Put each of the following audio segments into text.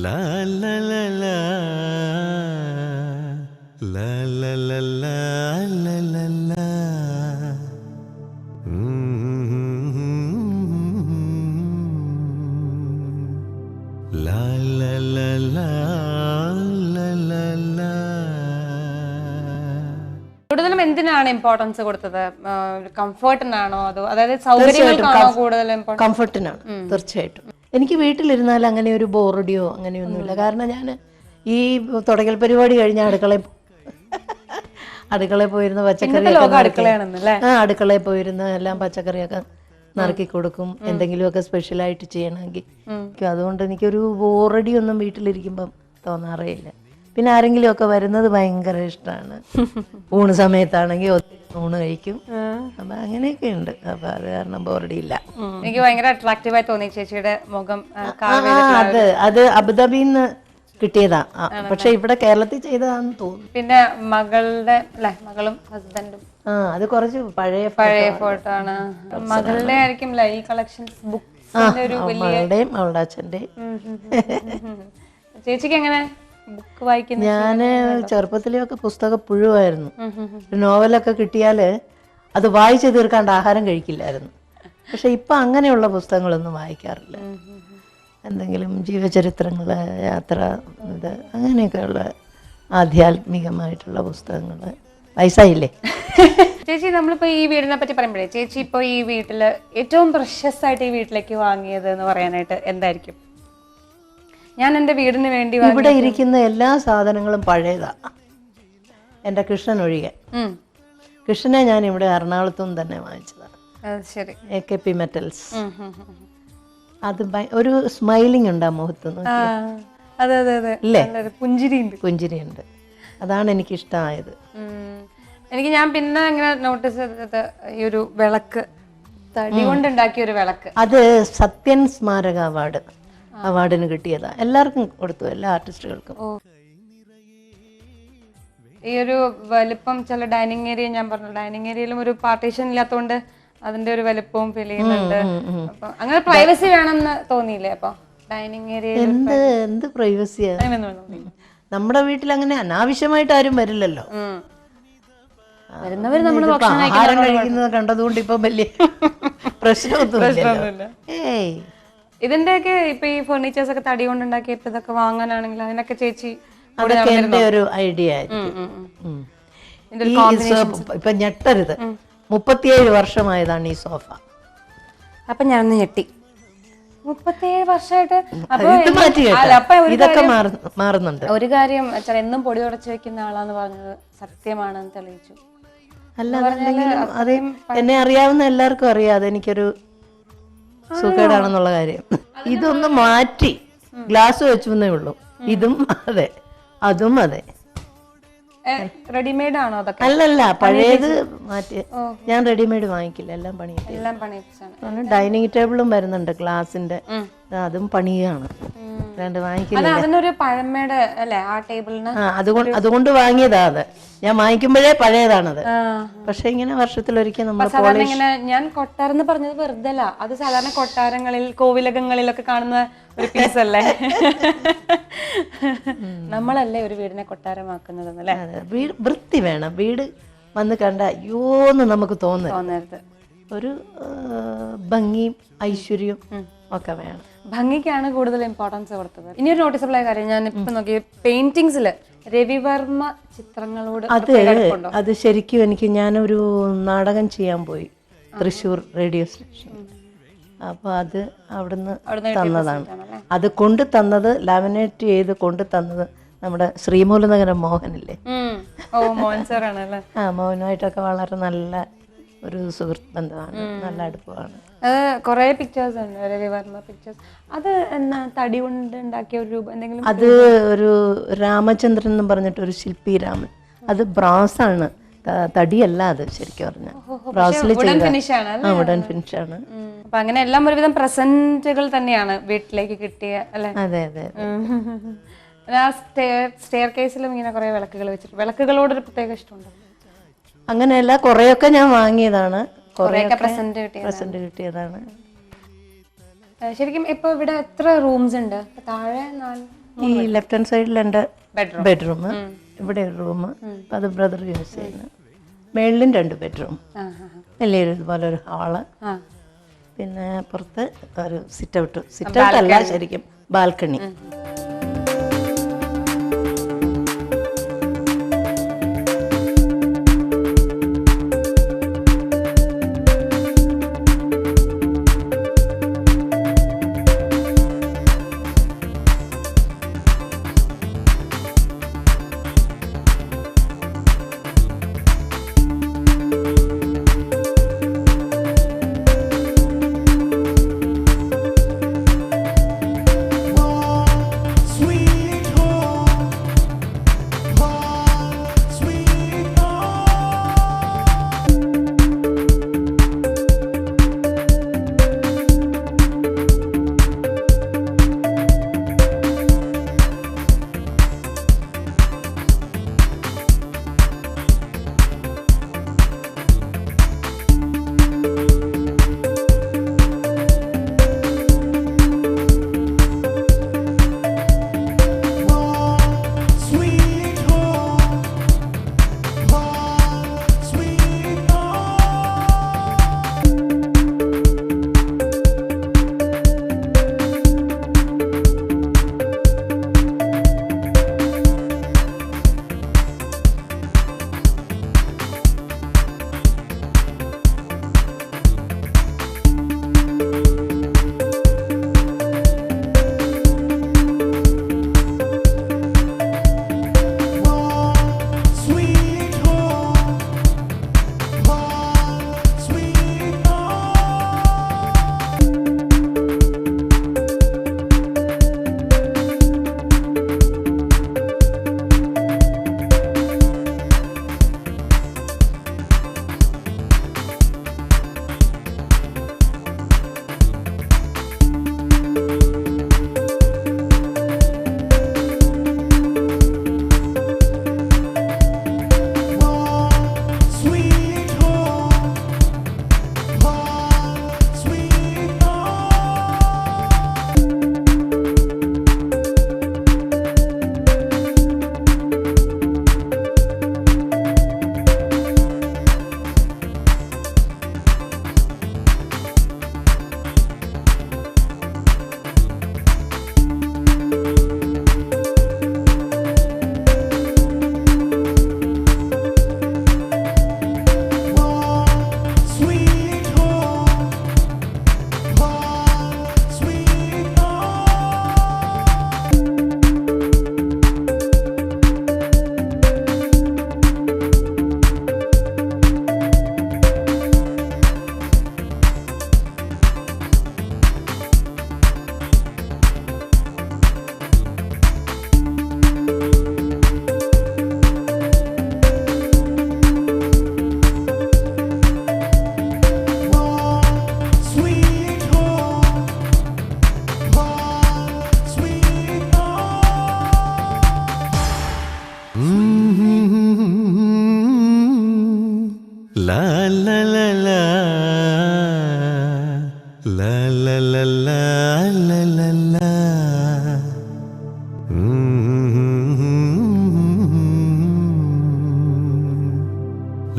la la la la la la la la la la la la la la la la la la. കൂടുതലും എന്തിനാണ് importance കൊടുത്തത്? കംഫർട്ടിനാണോ അതോ അതായത് സൗകര്യങ്ങൾക്കാണോ കൂടുതൽ importance? കംഫർട്ടിനാണ് തീർച്ചയായിട്ടും. എനിക്ക് വീട്ടിലിരുന്നാൽ അങ്ങനെ ഒരു ബോറടിയോ അങ്ങനെയൊന്നുമില്ല. കാരണം ഞാൻ ഈ തുടക്കൽ പരിപാടി കഴിഞ്ഞ അടുക്കളയിൽ പോയിരുന്ന പച്ചക്കറിയൊക്കെ അടുക്കളയിൽ പോയിരുന്ന എല്ലാം പച്ചക്കറിയൊക്കെ നറുക്കി കൊടുക്കും, എന്തെങ്കിലുമൊക്കെ സ്പെഷ്യലായിട്ട് ചെയ്യണമെങ്കിൽ. അതുകൊണ്ട് എനിക്കൊരു ബോറടി ഒന്നും വീട്ടിലിരിക്കുമ്പം തോന്നാറേ ഇല്ല. പിന്നെ ആരെങ്കിലും ഒക്കെ വരുന്നത് ഭയങ്കര ഇഷ്ടമാണ്. ഊണ് സമയത്താണെങ്കിൽ ഊണ് കഴിക്കും. അപ്പൊ അങ്ങനെയൊക്കെ ഉണ്ട്. അപ്പൊ അത് കാരണം ബോറടിയില്ല. എനിക്ക് ഭയങ്കര അട്രാക്റ്റീവായി തോന്നി ചേച്ചിയുടെ മുഖം. അത് അബുദാബിന്ന് കിട്ടിയതാ, പക്ഷെ ഇവിടെ കേരളത്തിൽ ചെയ്തതാന്ന് തോന്നുന്നു. പിന്നെ മകളും ഹസ്ബൻഡും അത് കുറച്ച് പഴയ ഫോട്ടോ ആണ്. മകളുടെ ആയിരിക്കും ഈ കളക്ഷൻസ് ബുക്സിന്റെ ഒരു മകളുടെയും അവളുടെ അച്ഛന്റെയും. ചേച്ചിക്ക് എങ്ങനെ ബുക്ക് വായിക്കുന്നത്? ഞാന് ചെറുപ്പത്തിലൊക്കെ പുസ്തക പുഴുവായിരുന്നു. നോവലൊക്കെ കിട്ടിയാല് അത് വായിച്ചു തീർക്കാണ്ട് ആഹാരം കഴിക്കില്ലായിരുന്നു. പക്ഷെ ഇപ്പൊ അങ്ങനെയുള്ള പുസ്തകങ്ങളൊന്നും വായിക്കാറില്ല. എന്തെങ്കിലും ജീവചരിത്രങ്ങള്, യാത്ര, ഇത് അങ്ങനെയൊക്കെയുള്ള ആധ്യാത്മികമായിട്ടുള്ള പുസ്തകങ്ങള്. വയസ്സായില്ലേ ചേച്ചി? നമ്മളിപ്പോ ഈ വീടിനെ പറ്റി പറയുമ്പോഴേ, ചേച്ചി ഇപ്പൊ ഈ വീട്ടില് ഏറ്റവും പ്രഷ്യസ് ആയിട്ട് ഈ വീട്ടിലേക്ക് വാങ്ങിയത് എന്ന് പറയാനായിട്ട് എന്തായിരിക്കും? ഞാൻ എന്റെ വീടിന് വേണ്ടി ഇവിടെ ഇരിക്കുന്ന എല്ലാ സാധനങ്ങളും പഴയതാ, എന്റെ കൃഷ്ണൻ ഒഴികെ. കൃഷ്ണനെ ഞാൻ ഇവിടെ എറണാകുളത്തുനിന്ന് തന്നെ വാങ്ങിച്ചതാണ്. AKP metals. അത് ഒരു സ്മൈലിംഗ് ഉണ്ട് ആ മുഖത്ത്, പുഞ്ചിരിയുണ്ട്. അതാണ് എനിക്ക് ഇഷ്ടമായത്. ഞാൻ പിന്നെ ഇങ്ങനെ നോട്ടീസ് ചെയ്തത് ഈ ഒരു വിളക്ക്, തടി കൊണ്ടുണ്ടാക്കിയ ഒരു വിളക്ക്. അത് സത്യൻ സ്മാരക അവാർഡിന് കിട്ടിയതാ. എല്ലാവർക്കും കൊടുത്തു, എല്ലാ ആർട്ടിസ്റ്റുകൾക്കും. ഈ ഒരു വലിപ്പം ചില ഡൈനിങ് ഏരിയ, ഞാൻ പറഞ്ഞു ഡൈനിങ് ഏരിയയിലും ഒരു പാർട്ടീഷൻ ഇല്ലാത്തതുകൊണ്ട് അതിന്റെ ഒരു വലിപ്പവും ഫീൽ ചെയ്യുന്നുണ്ട്. അപ്പൊ അങ്ങനെ പ്രൈവസി വേണമെന്ന് തോന്നിയില്ലേ? അപ്പൊ ഡൈനിങ് ഏരിയ എന്ത് പ്രൈവസിയാ? നമ്മുടെ വീട്ടിൽ അങ്ങനെ അനാവശ്യമായിട്ട് ആരും വരില്ലല്ലോ. വരുന്നവർ നമ്മൾ ആഹാരം കഴിക്കുന്നത് കണ്ടതുകൊണ്ട് ഇപ്പൊ വലിയ പ്രശ്നമൊന്നുമില്ല. ഇതിന്റെയൊക്കെ ഇപ്പൊ ഈ ഫർണിച്ചേഴ്സ് ഒക്കെ തടി കൊണ്ടുണ്ടാക്കിയിട്ട് ഇതൊക്കെ വാങ്ങാനാണെങ്കിൽ അതിനൊക്കെ ചേച്ചി അതൊക്കെ എന്റെ ഒരു ഐഡിയ ആയിരിക്കും. ഇപ്പൊ ഞെട്ടരുത്, 37 വർഷമായതാണ് ഈ സോഫ. അപ്പൊ ഞാൻ ഞെട്ടി. 37 വർഷമായിട്ട് ഇതൊക്കെ മാറുന്നുണ്ട്. ഒരു കാര്യം എന്നും പൊടി തുടച്ച് വെക്കുന്ന ആളാന്ന് പറഞ്ഞത് സത്യമാണെന്ന് തെളിയിച്ചു. അത് എന്നെ അറിയാവുന്ന എല്ലാവർക്കും അറിയാം അതെനിക്കൊരു സുഖേടാണെന്നുള്ള കാര്യം. ഇതൊന്ന് മാറ്റി ഗ്ലാസ് വെച്ചു എന്നേ ഉള്ളൂ. ഇതും അതെ, അതും അതെ. റെഡിമെയ്ഡ് ആണോ അതൊക്കെ? അല്ലല്ല, പഴയത് മാറ്റി. ഞാൻ റെഡിമെയ്ഡ് വാങ്ങിക്കില്ല, എല്ലാം പണിയാണ്. ഡൈനിങ് ടേബിളും വരുന്നുണ്ട് ഗ്ലാസിന്റെ, അതും പണിയാണ്. അതിനൊരു പഴമയുടെ അല്ലേ ആ ടേബിളിന്? അതുകൊണ്ട് വാങ്ങിയതാ. അത് ഞാൻ വാങ്ങിക്കുമ്പോഴേ പഴയതാണത്. പക്ഷെ ഇങ്ങനെ വർഷത്തിലൊരിക്കൽ നമ്മൾ ഞാൻ കൊട്ടാരം എന്ന് പറഞ്ഞത് വെറുതെ അല്ല, അത് സാധാരണ കൊട്ടാരങ്ങളിൽ കോവിലകങ്ങളിലൊക്കെ കാണുന്ന ഒരു പീസ് അല്ലേ? നമ്മളല്ലേ ഒരു വീടിനെ കൊട്ടാരമാക്കുന്നത് അല്ലേ? വൃത്തി വേണം. വീട് വന്ന് കണ്ട അയ്യോന്ന് നമുക്ക് തോന്നരുത്. ഒരു ഭംഗിയും ഐശ്വര്യവും ഒക്കെ വേണം. ഭംഗിക്കാണ് കൂടുതൽ ഇമ്പോർട്ടൻസ് കൊടുത്തത്. ഇനിയൊരു നോട്ടീസബിൾ ആയ കാര്യം, ഞാൻ ഇപ്പൊ നോക്കി പെയിന്റിങ്സില് രവിവർമ്മ ചിത്രങ്ങളോട് അത് ശരിക്കും ഞാനൊരു നാടകം ചെയ്യാൻ പോയി തൃശ്ശൂർ റേഡിയോ സ്റ്റേഷൻ. അപ്പൊ അത് അവിടുന്ന് തന്നതാണ്. അത് കൊണ്ടു തന്നത്, ലാമിനേറ്റ് ചെയ്ത് കൊണ്ടു തന്നത് നമ്മുടെ ശ്രീമൂലനഗരം മോഹനില്ലേ? മോഹനുമായിട്ടൊക്കെ വളരെ നല്ല ഒരു സുഹൃത്ത് ബന്ധമാണ്, നല്ല അടുപ്പമാണ്. കൊറേ പിക്ചേഴ്സ് ഉണ്ട് രവിവർമ്മ പിക്ചേഴ്സ്. അത് എന്നാ തടി കൊണ്ട് ഉണ്ടാക്കിയ ഒരു രൂപം എന്തെങ്കിലും? അത് ഒരു രാമചന്ദ്രൻ എന്ന് പറഞ്ഞിട്ട് ഒരു ശില്പി രാമൻ. അത് ബ്രാസ് ആണ്, തടിയല്ല. അത് ശരിക്കും പറഞ്ഞ ബ്രാസിൽ വുഡൻ ഫിനിഷ് ആണ്. അപ്പൊ അങ്ങനെ എല്ലാം ഒരുവിധം പ്രസന്റുകൾ തന്നെയാണ് വീട്ടിലേക്ക് കിട്ടിയ അല്ലെ? അതെ അതെ. സ്റ്റെയർ കേസിലും ഇങ്ങനെ കുറെ വിളക്കുകൾ വെച്ചിട്ട്, വിളക്കുകളോടൊരു പ്രത്യേക ഇഷ്ടമുണ്ടോ? അങ്ങനെയല്ല, കുറെയൊക്കെ ഞാൻ വാങ്ങിയതാണ്, പ്രസന്റ് കിട്ടിയതാണ്. ശരിക്കും ഇപ്പൊ ഇവിടെ എത്ര റൂംസ് ഉണ്ട്? താഴെ ഈ ലെഫ്റ്റ് ഹാൻഡ് സൈഡിൽ എൻ്റെ ബെഡ്റൂം. ബെഡ്റൂം, ഇവിടെ ഒരു റൂം, അത് ബ്രദർ യൂസ് ചെയ്യുന്നു. മേളിലും 2 ബെഡ്റൂം, വലിയൊരു ഇതുപോലെ ഒരു ഹാള്, പിന്നെ പുറത്ത് ഒരു സിറ്റ് ഔട്ട് അല്ല ശരിക്കും balcony.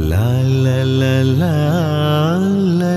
La la la la la